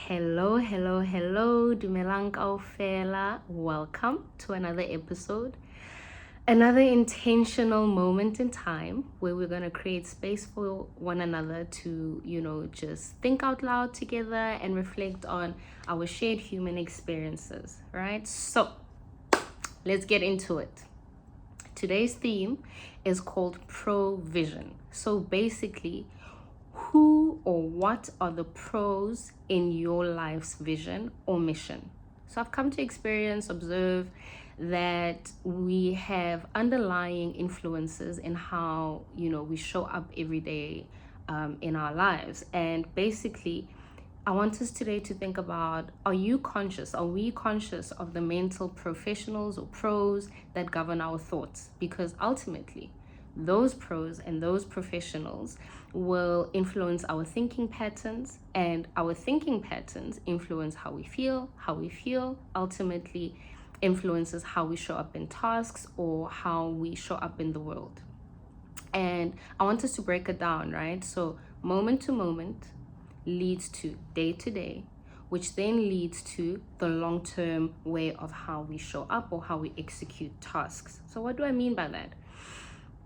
Hello, Dumelang kaofela. Welcome to another episode, another intentional moment in time where we're going to create space for one another to, just think out loud together and reflect on our shared human experiences, right? So, let's get into it. Today's theme is called provision. So, basically, who or what are the pros in your life's vision or mission? So I've come to observe that we have underlying influences in how, we show up every day in our lives. And basically, I want us today to think about, are we conscious of the mental professionals or pros that govern our thoughts? Because ultimately, those pros and those professionals will influence our thinking patterns, and our thinking patterns influence how we feel ultimately influences how we show up in tasks or how we show up in the world. And I want us to break it down, right? So moment to moment leads to day, which then leads to the long-term way of how we show up or how we execute tasks. So what do I mean by that?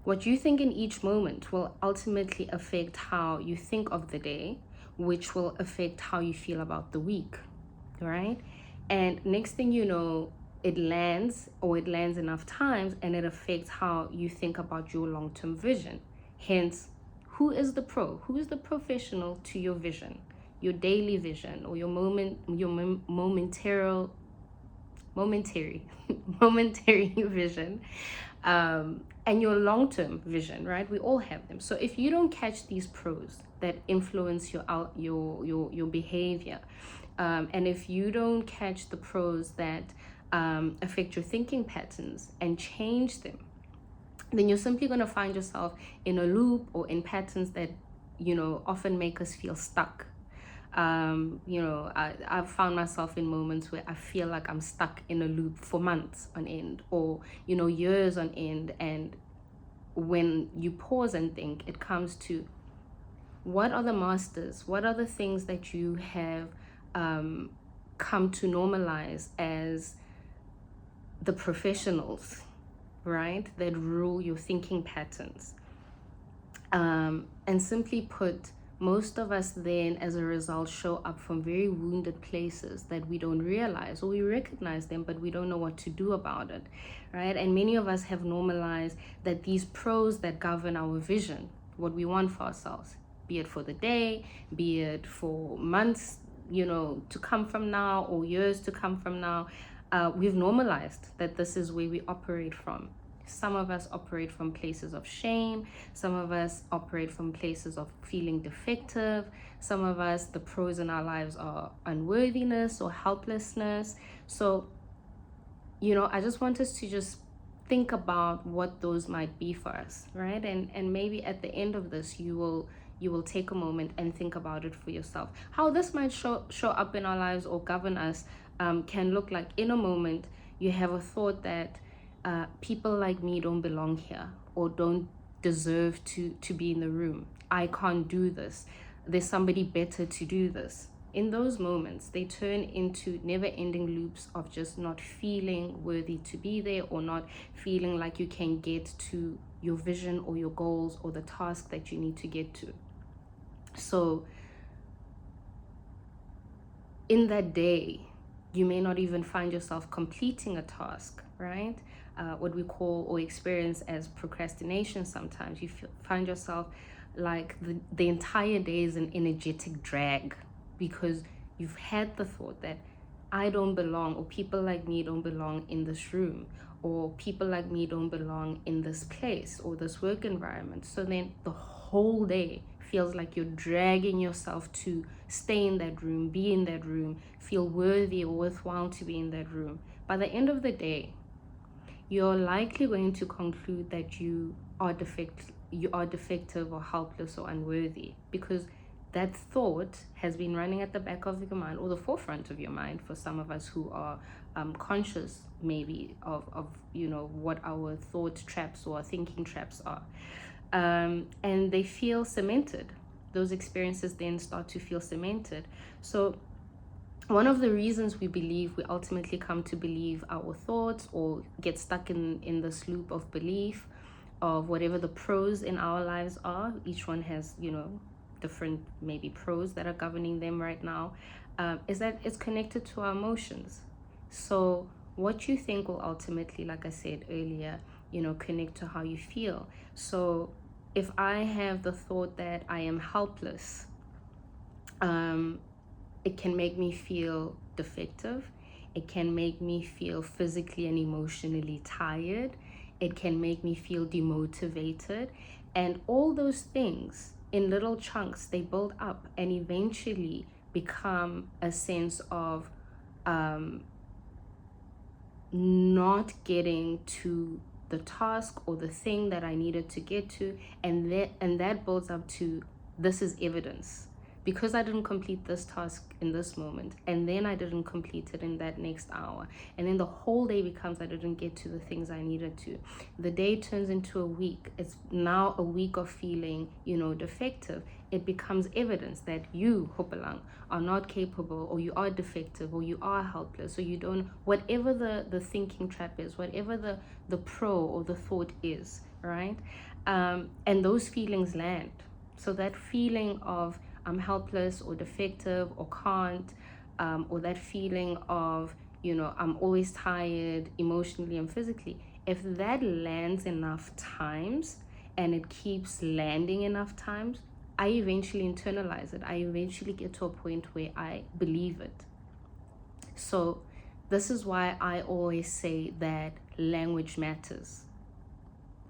What you think in each moment will ultimately affect how you think of the day, which will affect how you feel about the week, right? And next thing you know, it lands enough times and it affects how you think about your long-term vision. Hence, who is the pro? Who is the professional to your vision, your daily vision, or your momentary momentary vision, and your long-term vision, right? We all have them. So if you don't catch these pros that influence your behavior, and if you don't catch the pros that affect your thinking patterns and change them, then you're simply going to find yourself in a loop or in patterns that often make us feel stuck. I've found myself in moments where I feel like I'm stuck in a loop for months on end, or years on end. And when you pause and think, it comes to, what are the masters, what are the things that you have come to normalize as the professionals, right, that rule your thinking patterns. And simply put, most of us then, as a result, show up from very wounded places that we don't realize, or we recognize them, but we don't know what to do about it, right? And many of us have normalized that these pros that govern our vision, what we want for ourselves, be it for the day, be it for months, to come from now, or years to come from now, we've normalized that this is where we operate from. Some of us operate from places of shame. Some of us operate from places of feeling defective. Some of us, the pros in our lives are unworthiness or helplessness. So, I just want us to just think about what those might be for us, right? And maybe at the end of this, you will take a moment and think about it for yourself. How this might show up in our lives or govern us can look like, in a moment, you have a thought that people like me don't belong here or don't deserve to be in the room. I can't do this. There's somebody better to do this. In those moments, they turn into never-ending loops of just not feeling worthy to be there, or not feeling like you can get to your vision or your goals or the task that you need to get to. So in that day, you may not even find yourself completing a task, right? What we call or experience as procrastination. Sometimes you find yourself like the entire day is an energetic drag, because you've had the thought that I don't belong, or people like me don't belong in this room, or people like me don't belong in this place or this work environment. So then the whole day feels like you're dragging yourself to stay in that room, be in that room, feel worthy or worthwhile to be in that room. By the end of the day, you're likely going to conclude that you are defective or helpless or unworthy, because that thought has been running at the back of your mind, or the forefront of your mind, for some of us who are conscious maybe of what our thought traps or thinking traps are. And they feel cemented. Those experiences then start to feel cemented. So one of the reasons we ultimately come to believe our thoughts or get stuck in this loop of belief of whatever the pros in our lives are. Each one has, different maybe pros that are governing them right now, is that it's connected to our emotions. So what you think will ultimately, like I said earlier, connect to how you feel. So if I have the thought that I am helpless, it can make me feel defective. It can make me feel physically and emotionally tired. It can make me feel demotivated. And all those things in little chunks, they build up and eventually become a sense of not getting to the task or the thing that I needed to get to. And that builds up to, this is evidence. Because I didn't complete this task in this moment, and then I didn't complete it in that next hour, and then the whole day becomes I didn't get to the things I needed to. The day turns into a week. It's now a week of feeling, defective. It becomes evidence that you, Hopelang, are not capable, or you are defective, or you are helpless, or you don't, whatever the thinking trap is, whatever the pro or the thought is, right? And those feelings land. So that feeling of I'm helpless or defective or can't, or that feeling of, I'm always tired emotionally and physically, if that lands enough times and it keeps landing enough times, I eventually internalize it. I eventually get to a point where I believe it. So this is why I always say that language matters,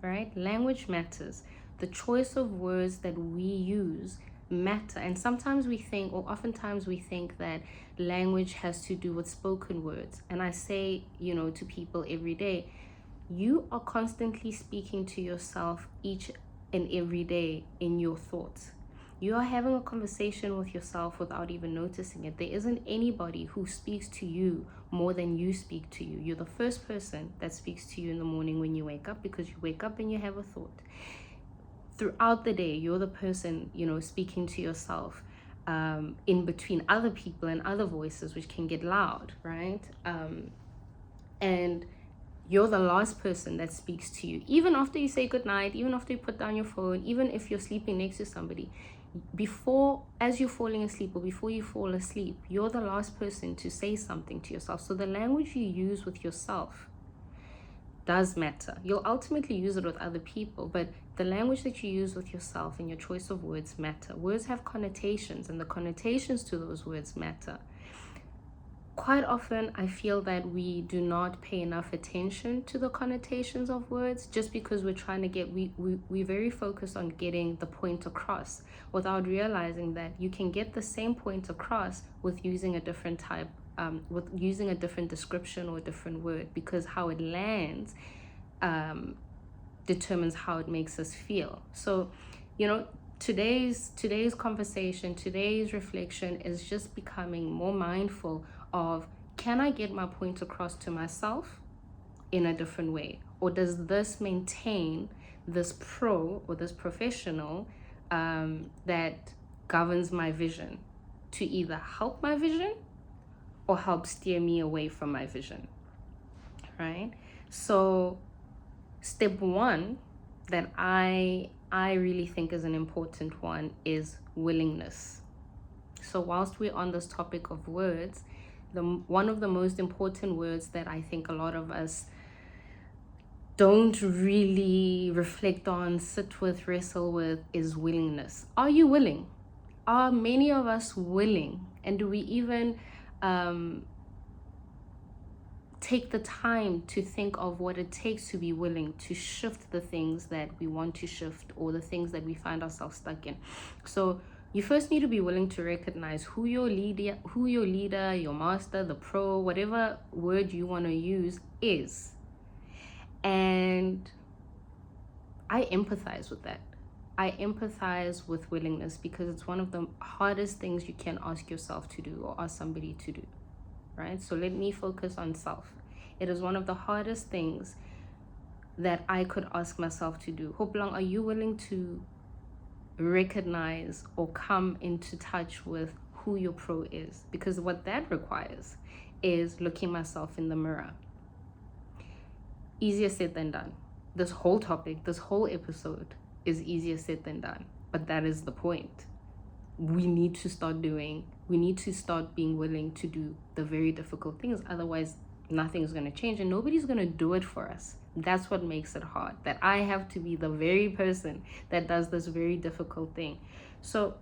right? Language matters. The choice of words that we use matter. And sometimes we think, or oftentimes we think, that language has to do with spoken words. And I say, to people every day, you are constantly speaking to yourself each and every day in your thoughts. You are having a conversation with yourself without even noticing it. There isn't anybody who speaks to you more than you speak to you. You're the first person that speaks to you in the morning when you wake up, because you wake up and you have a thought. Throughout the day, you're the person, speaking to yourself, in between other people and other voices, which can get loud, right? And you're the last person that speaks to you. Even after you say goodnight, even after you put down your phone, even if you're sleeping next to somebody, as you're falling asleep or before you fall asleep, you're the last person to say something to yourself. So the language you use with yourself does matter. You'll ultimately use it with other people, but the language that you use with yourself and your choice of words matter. Words have connotations, and the connotations to those words matter. Quite often, I feel that we do not pay enough attention to the connotations of words, just because we're trying to we're very focused on getting the point across, without realizing that you can get the same point across with using a different type, with using a different description or a different word, because how it lands determines how it makes us feel. So, today's conversation, today's reflection is just becoming more mindful of, can I get my point across to myself in a different way? Or does this maintain this pro or this professional that governs my vision to either help my vision or help steer me away from my vision, right? So step one that I really think is an important one is willingness. So whilst we're on this topic of words, one of the most important words that I think a lot of us don't really reflect on, sit with, wrestle with, is willingness. Are you willing? Are many of us willing? And do we even take the time to think of what it takes to be willing to shift the things that we want to shift, or the things that we find ourselves stuck in? So you first need to be willing to recognize who your leader, your master, the pro, whatever word you want to use is. And I empathize with that. I empathize with willingness, because it's one of the hardest things you can ask yourself to do, or ask somebody to do, right? So let me focus on self. It is one of the hardest things that I could ask myself to do. Hopelang, are you willing to recognize or come into touch with who your pro is, because what that requires is looking myself in the mirror. Easier said than done. This whole topic, this whole episode is easier said than done, but that is the point. We need to start being willing to do the very difficult things. Otherwise, nothing's going to change and nobody's going to do it for us. That's what makes it hard, that I have to be the very person that does this very difficult thing. So,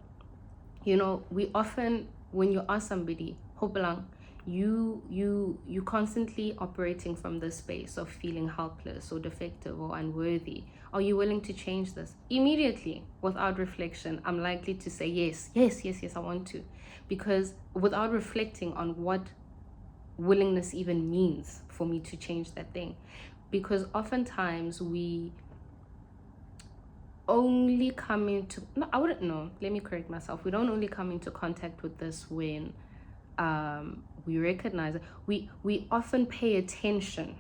we often, when you ask somebody, Hopelang, you constantly operating from this space of feeling helpless or defective or unworthy. Are you willing to change this? Immediately, without reflection, I'm likely to say yes, I want to. Because without reflecting on what willingness even means for me to change that thing. Because oftentimes we only come into, no, I wouldn't know, let me correct myself. We don't only come into contact with this when we recognize it. We often pay attention.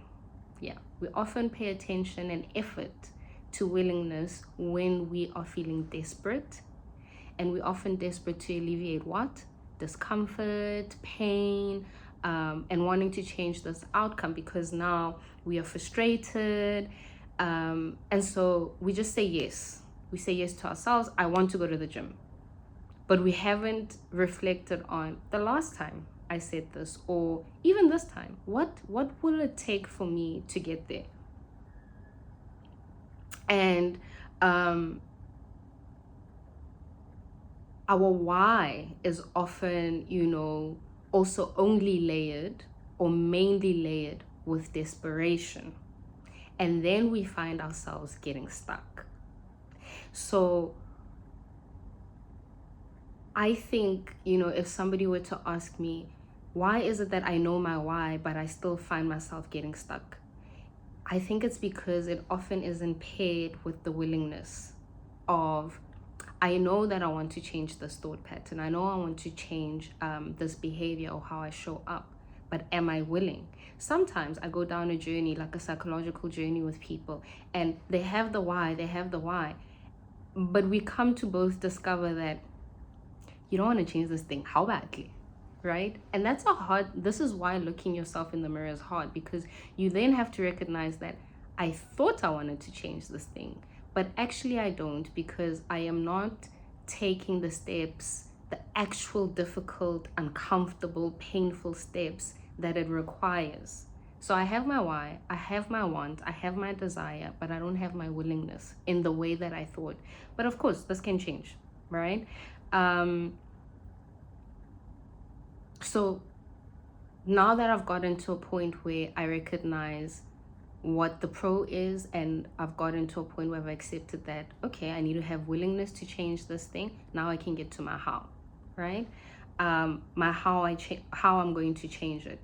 Yeah, we often pay attention and effort to willingness when we are feeling desperate. And we're often desperate to alleviate what? Discomfort, pain, and wanting to change this outcome because now we are frustrated. And so we just say yes. We say yes to ourselves. I want to go to the gym. But we haven't reflected on the last time I said this, or even this time. What will it take for me to get there? And our why is often, also only layered or mainly layered with desperation. And then we find ourselves getting stuck. So I think, if somebody were to ask me, why is it that I know my why, but I still find myself getting stuck? I think it's because it often isn't paired with the willingness of, I know that I want to change this thought pattern. I know I want to change this behavior or how I show up, but am I willing? Sometimes I go down a journey, like a psychological journey with people, and they have the why, but we come to both discover that you don't want to change this thing. How badly? Right? And this is why looking yourself in the mirror is hard, because you then have to recognize that I thought I wanted to change this thing, but actually I don't, because I am not taking the steps, the actual difficult, uncomfortable, painful steps that it requires. So I have my why, I have my want, I have my desire, but I don't have my willingness in the way that I thought. But of course, this can change, right? So now that I've gotten to a point where I recognize what the pro is, and I've gotten to a point where I've accepted that, okay, I need to have willingness to change this thing. Now I can get to my how, right? My how I'm going to change it.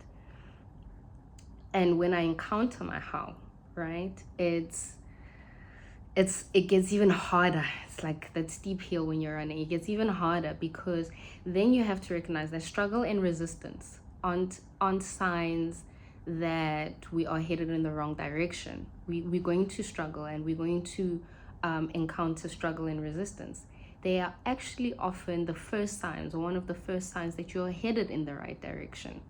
And when I encounter my how, right, it gets even harder. It's like that steep hill when you're running. It gets even harder because then you have to recognize that struggle and resistance aren't signs that we are headed in the wrong direction. We're going to struggle and we're going to encounter struggle and resistance. They are actually often the first signs, or one of the first signs, that you're headed in the right direction.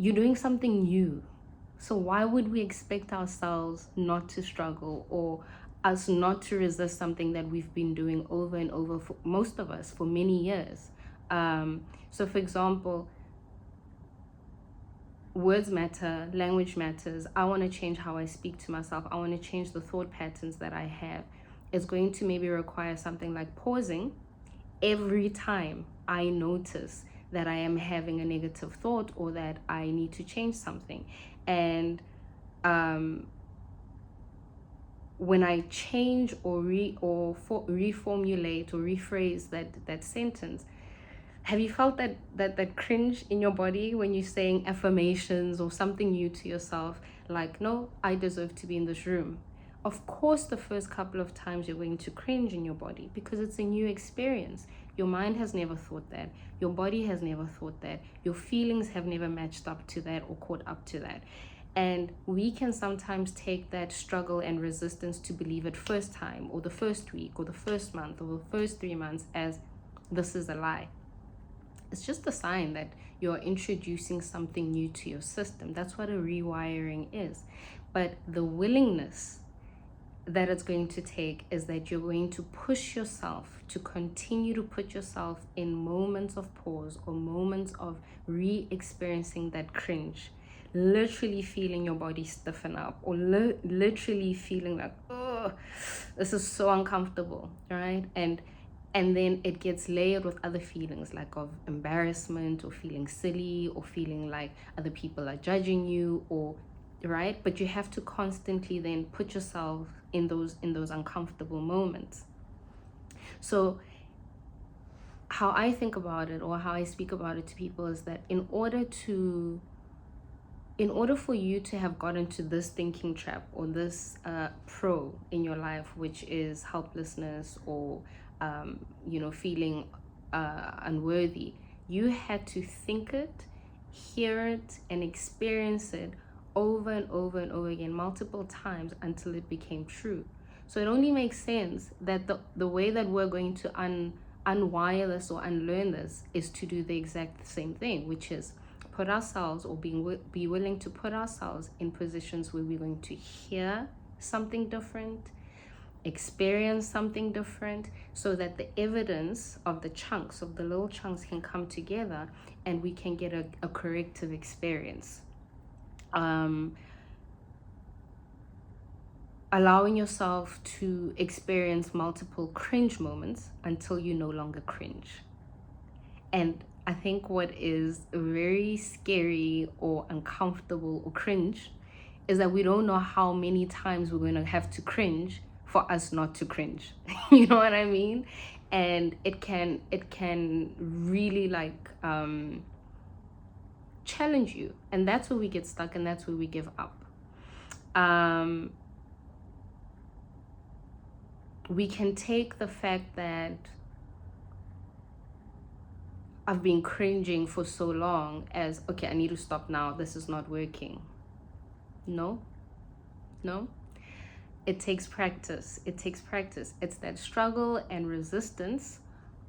You're doing something new. So why would we expect ourselves not to struggle, or us not to resist something that we've been doing over and over, for most of us, for many years? So for example, words matter, language matters. I want to change how I speak to myself. I want to change the thought patterns that I have. It's going to maybe require something like pausing every time I notice that I am having a negative thought or that I need to change something. And when I change or reformulate or rephrase that sentence, have you felt that cringe in your body when you're saying affirmations or something new to yourself, like, no, I deserve to be in this room? Of course, the first couple of times you're going to cringe in your body because it's a new experience. Your mind has never thought that. Your body has never thought that. Your feelings have never matched up to that or caught up to that. And we can sometimes take that struggle and resistance to believe it first time or the first week or the first month or the first 3 months as this is a lie. It's just a sign that you're introducing something new to your system. That's what a rewiring is. But the willingness that it's going to take is that you're going to push yourself to continue to put yourself in moments of pause or moments of re-experiencing that cringe, literally feeling your body stiffen up, or literally feeling like, oh, this is so uncomfortable, right? And then it gets layered with other feelings like of embarrassment, or feeling silly, or feeling like other people are judging you, or right. But you have to constantly then put yourself in those uncomfortable moments. So how I think about it, or how I speak about it to people, is that in order for you to have gotten to this thinking trap, or this pro in your life, which is helplessness, or feeling unworthy, you had to think it, hear it, and experience it over and over and over again, multiple times, until it became true. So it only makes sense that the way that we're going to unwire this or unlearn this is to do the exact same thing, which is put ourselves, or be willing to put ourselves in positions where we're going to hear something different, experience something different, so that the evidence of the little chunks can come together, and we can get a corrective experience. Allowing yourself to experience multiple cringe moments until you no longer cringe. And I think what is very scary or uncomfortable or cringe is that we don't know how many times we're going to have to cringe for us not to cringe. You know what I mean? And it can really challenge you, and that's where we get stuck, and that's where we give up. We can take the fact that I've been cringing for so long as, okay, I need to stop now, this is not working. No. It takes practice. It's that struggle and resistance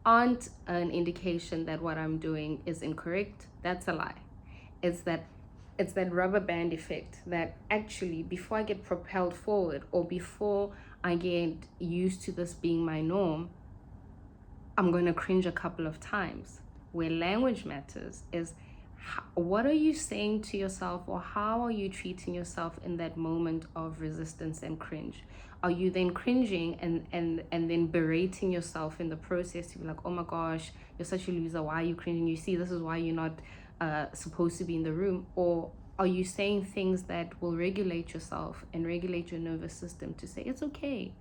aren't an indication that what I'm doing is incorrect. That's a lie. It's that rubber band effect, that actually before I get propelled forward, or before I get used to this being my norm, I'm going to cringe a couple of times. Where language matters is, what are you saying to yourself, or how are you treating yourself in that moment of resistance and cringe? Are you then cringing and then berating yourself in the process to be like, oh my gosh, you're such a loser, why are you cringing? You see, this is why you're not supposed to be in the room. Or are you saying things that will regulate yourself and regulate your nervous system to say, it's okay,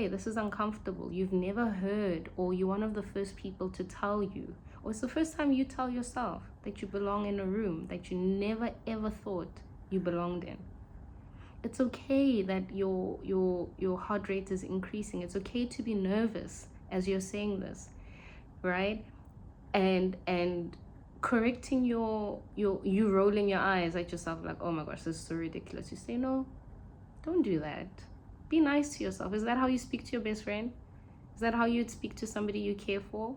this is uncomfortable, you've never heard, or you're one of the first people to tell you, or it's the first time you tell yourself that you belong in a room that you never ever thought you belonged in. It's okay that your heart rate is increasing. It's okay to be nervous as you're saying this, right? And correcting you rolling your eyes at yourself like, oh my gosh, this is so ridiculous. You say, no, don't do that. Be nice to yourself. Is that how you speak to your best friend? Is that how you'd speak to somebody you care for?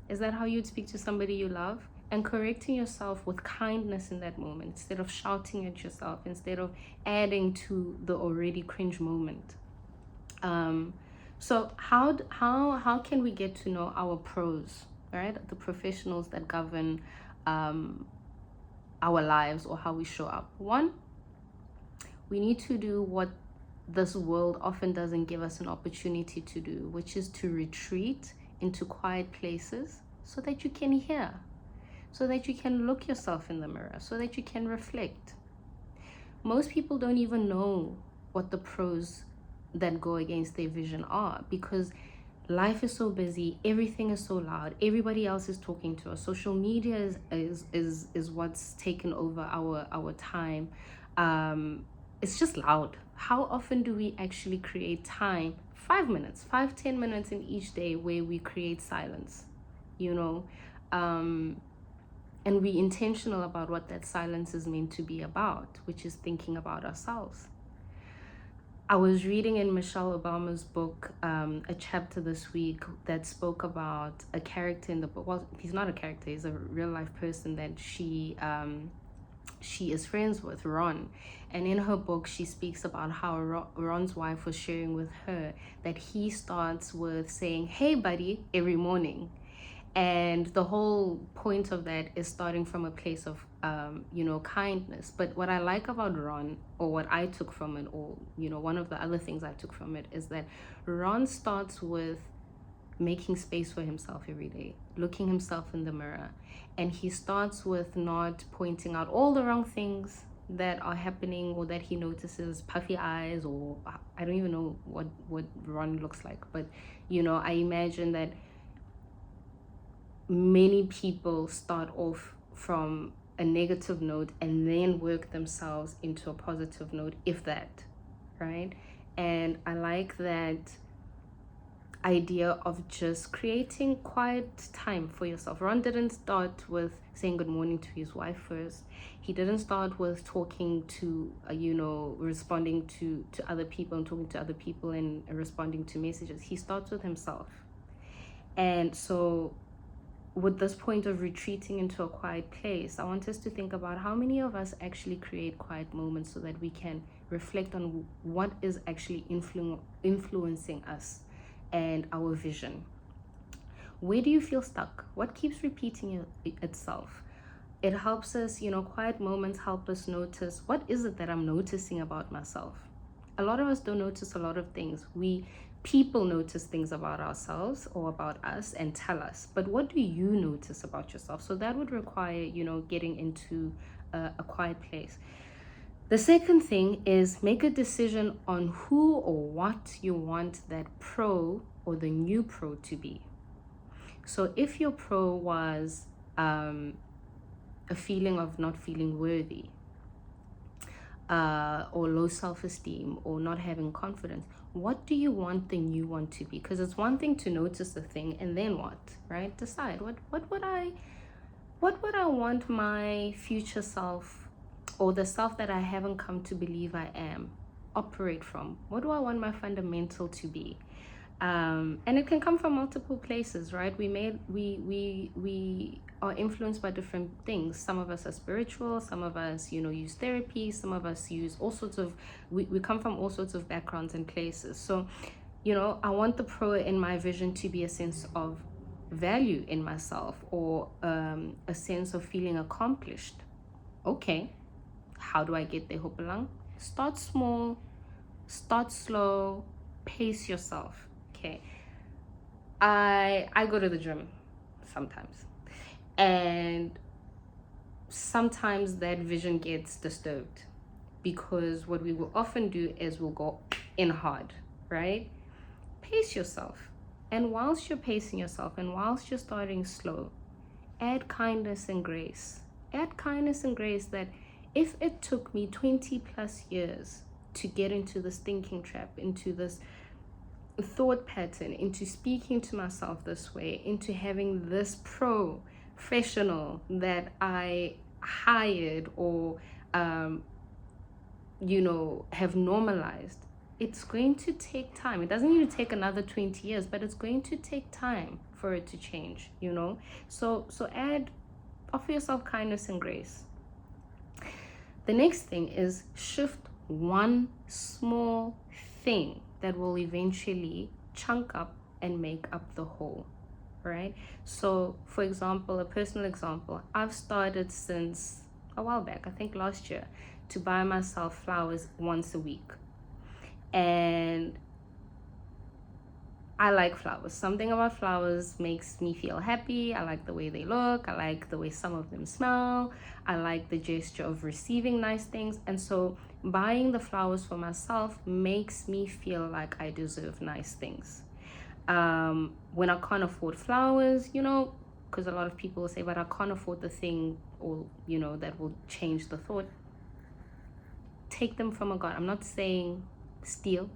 Is that how you'd speak to somebody you love? And correcting yourself with kindness in that moment, instead of shouting at yourself, instead of adding to the already cringe moment. So how can we get to know our pros, right? The professionals that govern our lives, or how we show up. One, we need to do what this world often doesn't give us an opportunity to do, which is to retreat into quiet places so that you can hear, so that you can look yourself in the mirror, so that you can reflect. Most people don't even know what the pros that go against their vision are, because life is so busy, everything is so loud, everybody else is talking to us. Social media is what's taken over our time. It's just loud. How often do we actually create time, 5-10 minutes in each day, where we create silence, and be intentional about what that silence is meant to be about, which is thinking about ourselves. I was reading in Michelle Obama's book a chapter this week that spoke about a character in the book. Well, he's not a character, he's a real life person that she is friends with, Ron. And in her book, she speaks about how Ron's wife was sharing with her that he starts with saying, "Hey, buddy," every morning. And the whole point of that is starting from a place of kindness. But what I like about Ron, or what I took from it, or one of the other things I took from it, is that Ron starts with making space for himself every day, looking himself in the mirror, and he starts with not pointing out all the wrong things that are happening, or that he notices, puffy eyes, or I don't even know what Ron looks like. But I imagine that many people start off from a negative note and then work themselves into a positive note, if that, right? And I like that idea of just creating quiet time for yourself. Ron didn't start with saying good morning to his wife first. He didn't start with talking to responding to other people and talking to other people and responding to messages. He starts with himself. And so with this point of retreating into a quiet place, I want us to think about how many of us actually create quiet moments so that we can reflect on what is actually influencing us and our vision. Where do you feel stuck? What keeps repeating itself? It helps us, quiet moments help us notice, what is it that I'm noticing about myself? A lot of us don't notice a lot of things. People notice things about ourselves or about us and tell us, but what do you notice about yourself? So that would require, getting into a quiet place. The second thing is make a decision on who or what you want that pro or the new pro to be. So if your pro was a feeling of not feeling worthy, or low self-esteem, or not having confidence, what do you want the new one to be? Because it's one thing to notice the thing and then what, right? Decide what would I want my future self, or the self that I haven't come to believe I am, operate from. What do I want my fundamental to be? And it can come from multiple places, right? We are influenced by different things. Some of us are spiritual, some of us use therapy, some of us use all sorts of, we come from all sorts of backgrounds and places. So I want the pro in my vision to be a sense of value in myself, or a sense of feeling accomplished. Okay, how do I get there, Hopelang? Start small, start slow, pace yourself. Okay, I go to the gym sometimes, and sometimes that vision gets disturbed, because what we will often do is we'll go in hard, right? Pace yourself, and whilst you're pacing yourself and whilst you're starting slow, add kindness and grace. Add kindness and grace that if it took me 20 plus years to get into this thinking trap, into this thought pattern, into speaking to myself this way, into having this professional that I hired or have normalized, it's going to take time. It doesn't need to take another 20 years, but it's going to take time for it to change, so offer yourself kindness and grace. The next thing is shift one small thing that will eventually chunk up and make up the whole, right? So for example, a personal example, I've started since a while back, I think last year, to buy myself flowers once a week. And I like flowers. Something about flowers makes me feel happy. I like the way they look. I like the way some of them smell. I like the gesture of receiving nice things. And so buying the flowers for myself makes me feel like I deserve nice things. When I can't afford flowers, because a lot of people will say, but I can't afford the thing, or, that will change the thought. Take them from a garden. I'm not saying steal.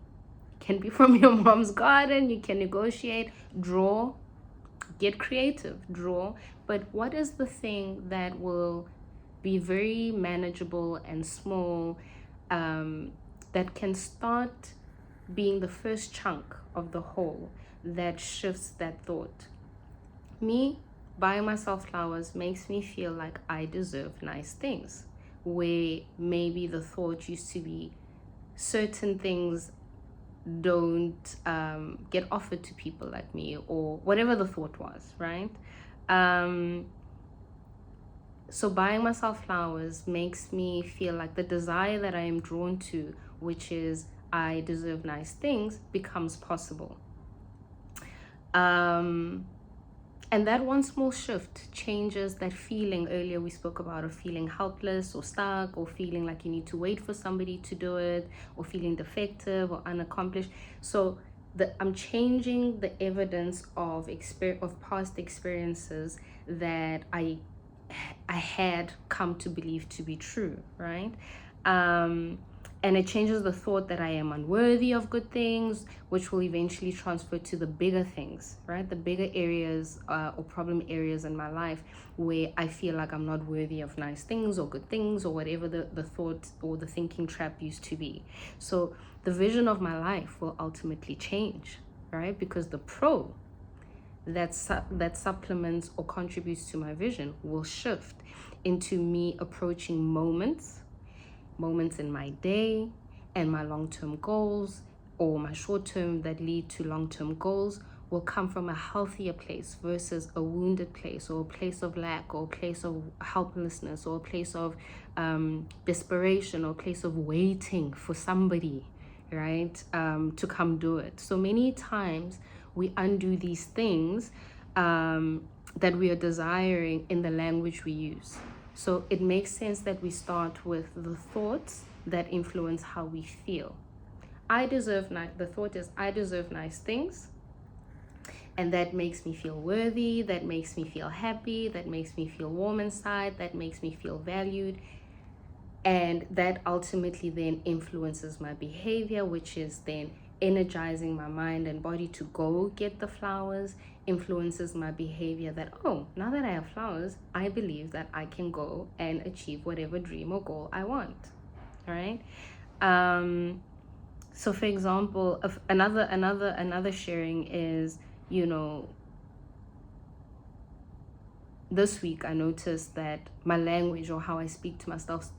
Can be from your mom's garden. You can negotiate, draw, get creative, draw. But what is the thing that will be very manageable and small, that can start being the first chunk of the whole that shifts that thought. Me buying myself flowers makes me feel like I deserve nice things, where maybe the thought used to be certain things don't get offered to people like me, or whatever the thought was, right? So buying myself flowers makes me feel like the desire that I am drawn to, which is I deserve nice things, becomes possible. And that one small shift changes that feeling earlier we spoke about, of feeling helpless or stuck, or feeling like you need to wait for somebody to do it, or feeling defective or unaccomplished. So I'm changing the evidence of past experiences that I had come to believe to be true, right? And it changes the thought that I am unworthy of good things, which will eventually transfer to the bigger things, right? The bigger areas or problem areas in my life where I feel like I'm not worthy of nice things or good things, or whatever the thought or the thinking trap used to be. So the vision of my life will ultimately change, right? Because the pro that supplements or contributes to my vision will shift into me approaching moments in my day and my long-term goals, or my short-term that lead to long-term goals, will come from a healthier place versus a wounded place, or a place of lack, or a place of helplessness, or a place of desperation, or a place of waiting for somebody, right, to come do it. So many times we undo these things that we are desiring in the language we use. So it makes sense that we start with the thoughts that influence how we feel. The thought is, I deserve nice things. And that makes me feel worthy, that makes me feel happy, that makes me feel warm inside, that makes me feel valued. And that ultimately then influences my behavior, which is then energizing my mind and body to go get the flowers, influences my behavior that, oh, now that I have flowers, I believe that I can go and achieve whatever dream or goal I want. All right. So for example, another sharing is, this week I noticed that my language, or how I speak to myself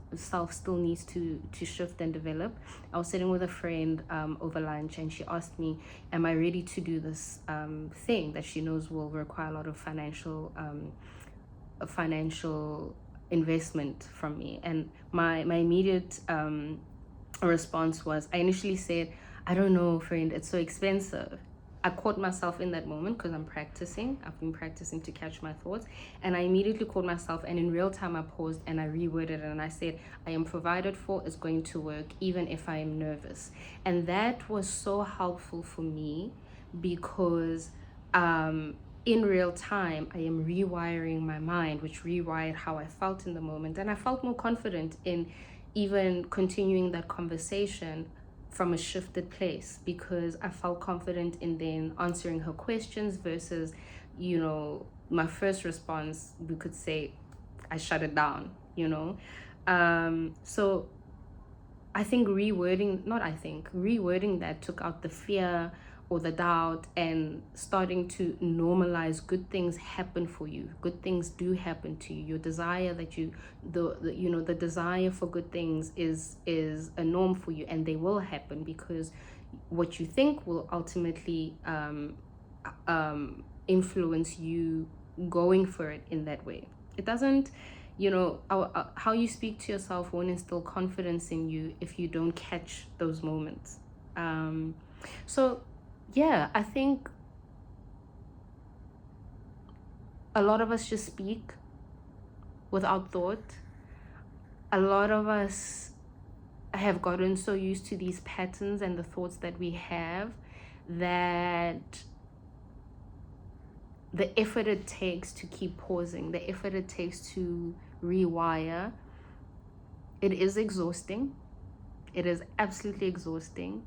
still needs to shift and develop. I was sitting with a friend over lunch, and she asked me, am I ready to do this thing that she knows will require a lot of financial investment from me? And my immediate response was, I initially said, I don't know, friend, it's so expensive. I caught myself in that moment because I've been practicing to catch my thoughts, and I immediately caught myself, and in real time I paused and I reworded it, and I said, I am provided for, it's going to work even if I am nervous. And that was so helpful for me because in real time I am rewiring my mind, which rewired how I felt in the moment, and I felt more confident in even continuing that conversation from a shifted place, because I felt confident in then answering her questions versus, my first response, we could say, I shut it down, So I think rewording that took out the fear or the doubt, and starting to normalize good things happen for you. Good things do happen to you. Your desire the desire for good things is a norm for you, and they will happen because what you think will ultimately influence you going for it in that way. It doesn't, how you speak to yourself won't instill confidence in you if you don't catch those moments. So yeah, I think a lot of us just speak without thought. A lot of us have gotten so used to these patterns and the thoughts that we have, that the effort it takes to keep pausing, the effort it takes to rewire, it is exhausting. It is absolutely exhausting.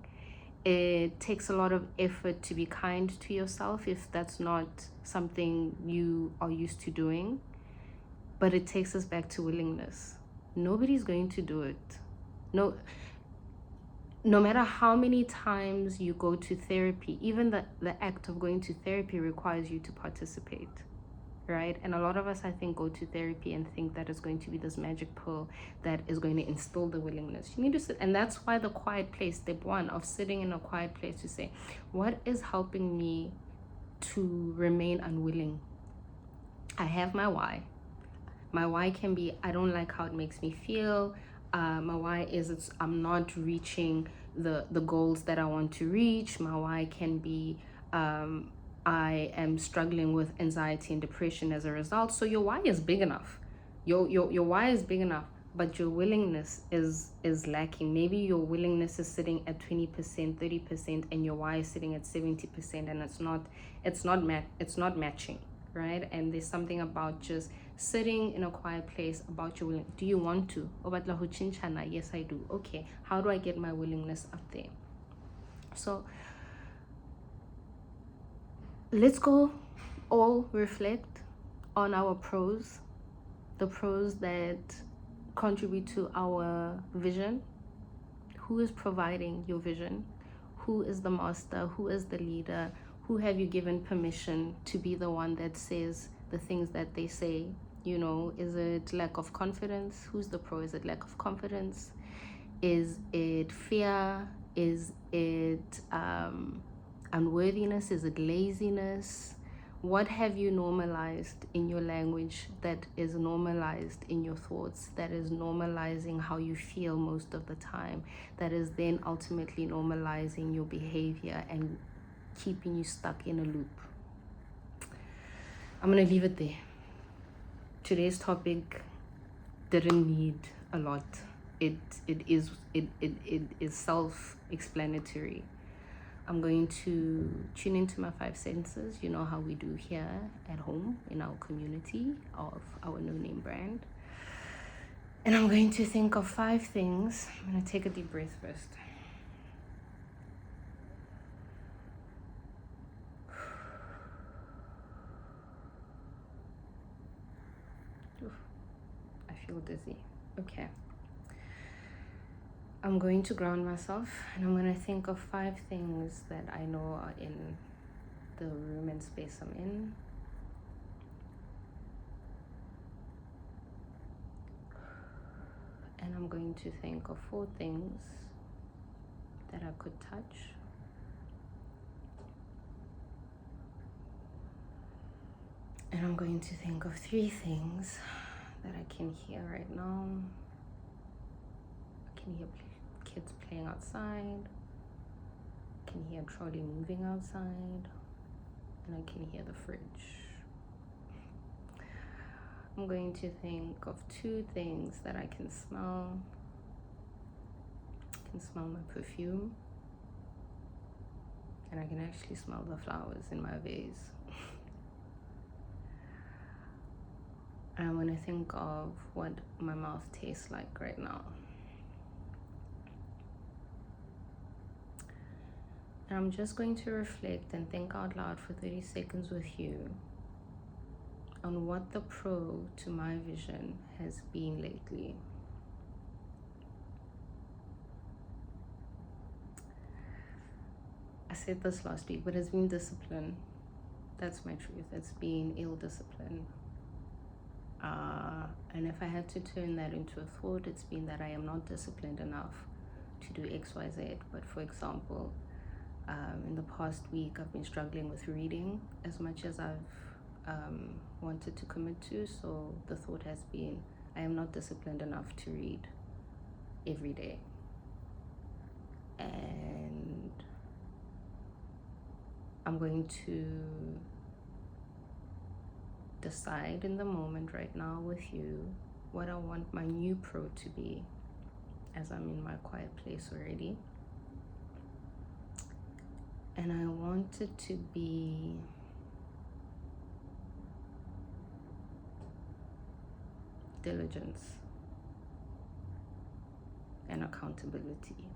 It takes a lot of effort to be kind to yourself if that's not something you are used to doing. But it takes us back to willingness. Nobody's going to do it. No, no matter how many times you go to therapy, even the act of going to therapy requires you to participate, right? And a lot of us, I think, go to therapy and think that it's going to be this magic pill that is going to instill the willingness. You need to sit, and that's why the quiet place, step one of sitting in a quiet place, to say, what is helping me to remain unwilling? I have my why. My why can be, I don't like how it makes me feel. My why is I'm not reaching the goals that I want to reach. My why can be, I am struggling with anxiety and depression as a result. So your why is big enough. Your why is big enough, but your willingness is lacking. Maybe your willingness is sitting at 20%, 30%, and your why is sitting at 70%, and it's not matching, right? And there's something about just sitting in a quiet place about your willing. Do you want to? Yes, I do. Okay, how do I get my willingness up there? So let's go all reflect on our pros, the pros that contribute to our vision. Who is providing your vision? Who is the master? Who is the leader? Who have you given permission to be the one that says the things that they say? You know, is it lack of confidence? Who's the pro? Is it lack of confidence? Is it fear? Is it unworthiness? Is it laziness? What have you normalized in your language that is normalized in your thoughts, that is normalizing how you feel most of the time, that is then ultimately normalizing your behavior and keeping you stuck in a loop? I'm going to leave it there. Today's topic didn't need a lot. It is self-explanatory. I'm going to tune into my 5 senses. You know how we do here at home in our community of our No Name brand. And I'm going to think of 5 things. I'm going to take a deep breath first. I feel dizzy. Okay. I'm going to ground myself, and I'm going to think of 5 things that I know are in the room and space I'm in. And I'm going to think of 4 things that I could touch. And I'm going to think of 3 things that I can hear right now. I can hear kids playing outside. I can hear a trolley moving outside. And I can hear the fridge. I'm going to think of 2 things that I can smell. I can smell my perfume. And I can actually smell the flowers in my vase. And I'm going to think of what my mouth tastes like right now. And I'm just going to reflect and think out loud for 30 seconds with you on what the pro to my vision has been lately. I said this last week, but it's been discipline. That's my truth. It's been ill discipline. And if I had to turn that into a thought, it's been that I am not disciplined enough to do X, Y, Z. But for example, in the past week, I've been struggling with reading as much as I've wanted to commit to. So the thought has been, I am not disciplined enough to read every day. And I'm going to decide in the moment right now with you what I want my new pro to be, as I'm in my quiet place already. And I want it to be diligence and accountability.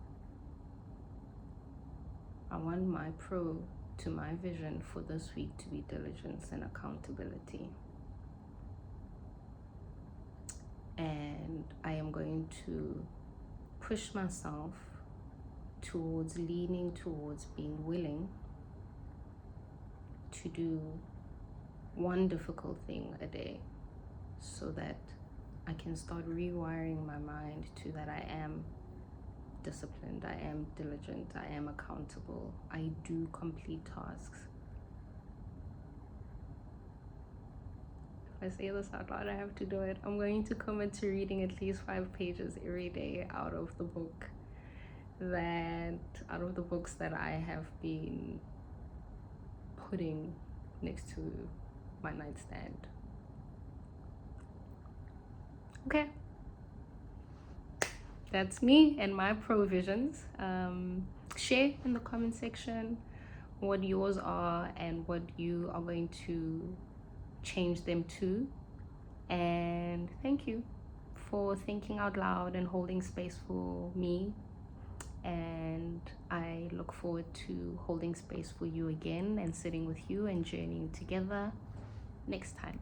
I want my pro to my vision for this week to be diligence and accountability. And I am going to push myself towards leaning towards being willing to do one difficult thing a day, so that I can start rewiring my mind to that I am disciplined, I am diligent, I am accountable, I do complete tasks. If I say this out loud, I have to do it. I'm going to commit to reading at least 5 pages every day out of the books that I have been putting next to my nightstand. Okay, that's me and my provisions. Share in the comment section what yours are and what you are going to change them to. And thank you for thinking out loud and holding space for me. And I look forward to holding space for you again and sitting with you and journeying together next time.